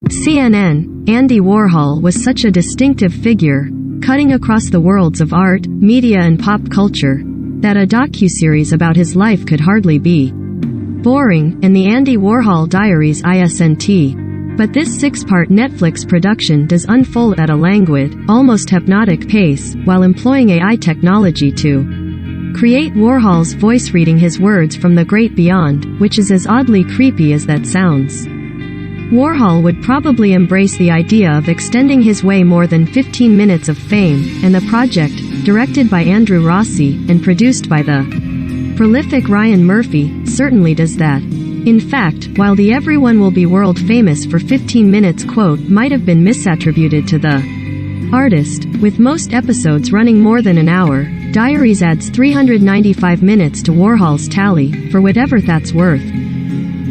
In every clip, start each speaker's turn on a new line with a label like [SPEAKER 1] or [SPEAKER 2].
[SPEAKER 1] CNN, Andy Warhol was such a distinctive figure, cutting across the worlds of art, media and pop culture, that a docuseries about his life could hardly be boring, and the Andy Warhol Diaries isn't. But this 6-part Netflix production does unfold at a languid, almost hypnotic pace, while employing AI technology to create Warhol's voice reading his words from the great beyond, which is as oddly creepy as that sounds. Warhol would probably embrace the idea of extending his way more than 15 minutes of fame, and the project, directed by Andrew Rossi, and produced by the prolific Ryan Murphy, certainly does that. In fact, while the "everyone will be world famous for 15 minutes" quote might have been misattributed to the artist, with most episodes running more than an hour, Diaries adds 395 minutes to Warhol's tally, for whatever that's worth.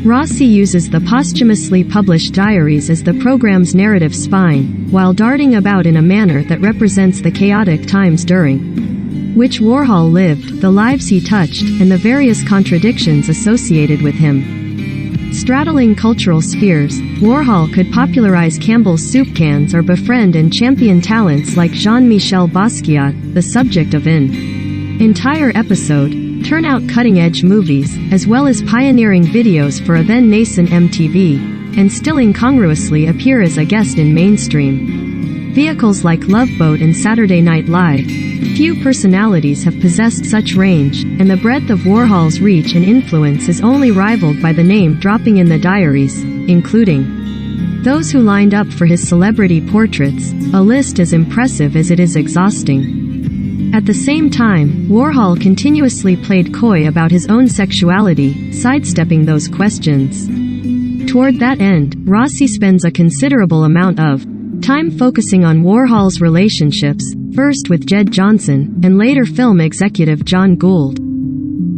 [SPEAKER 1] Rossi uses the posthumously published diaries as the program's narrative spine, while darting about in a manner that represents the chaotic times during which Warhol lived, the lives he touched, and the various contradictions associated with him. Straddling cultural spheres, Warhol could popularize Campbell's soup cans or befriend and champion talents like Jean-Michel Basquiat, the subject of an entire episode, turn out cutting-edge movies, as well as pioneering videos for a then-nascent MTV, and still incongruously appear as a guest in mainstream vehicles like Love Boat and Saturday Night Live. Few personalities have possessed such range, and the breadth of Warhol's reach and influence is only rivaled by the name dropping in the diaries, including those who lined up for his celebrity portraits, a list as impressive as it is exhausting. At the same time, Warhol continuously played coy about his own sexuality, sidestepping those questions. Toward that end, Rossi spends a considerable amount of time focusing on Warhol's relationships, first with Jed Johnson, and later film executive John Gould.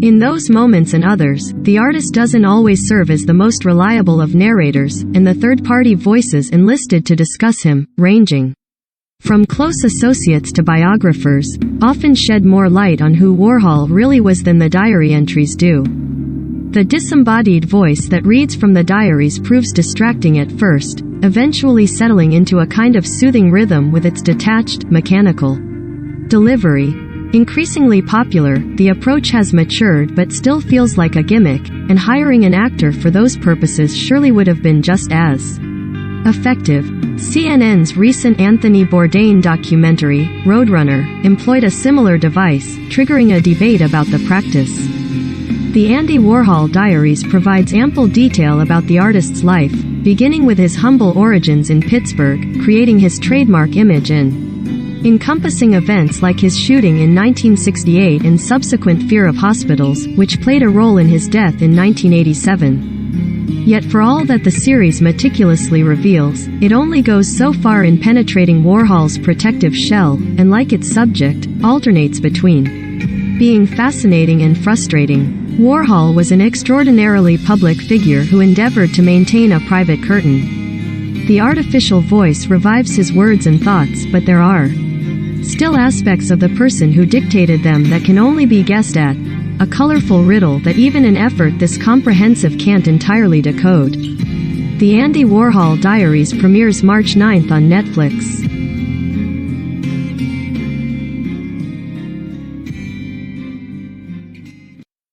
[SPEAKER 1] In those moments and others, the artist doesn't always serve as the most reliable of narrators, and the third-party voices enlisted to discuss him, ranging from close associates to biographers, often shed more light on who Warhol really was than the diary entries do. The disembodied voice that reads from the diaries proves distracting at first, eventually settling into a kind of soothing rhythm with its detached, mechanical delivery. Increasingly popular, the approach has matured but still feels like a gimmick, and hiring an actor for those purposes surely would have been just as effective. CNN's recent Anthony Bourdain documentary, Roadrunner, employed a similar device, triggering a debate about the practice. The Andy Warhol Diaries provides ample detail about the artist's life, beginning with his humble origins in Pittsburgh, creating his trademark image and encompassing events like his shooting in 1968 and subsequent fear of hospitals, which played a role in his death in 1987. Yet for all that the series meticulously reveals, it only goes so far in penetrating Warhol's protective shell, and like its subject, alternates between being fascinating and frustrating. Warhol was an extraordinarily public figure who endeavored to maintain a private curtain. The artificial voice revives his words and thoughts, but there are still aspects of the person who dictated them that can only be guessed at, a colorful riddle that even an effort this comprehensive can't entirely decode. The Andy Warhol Diaries premieres March 9 on Netflix.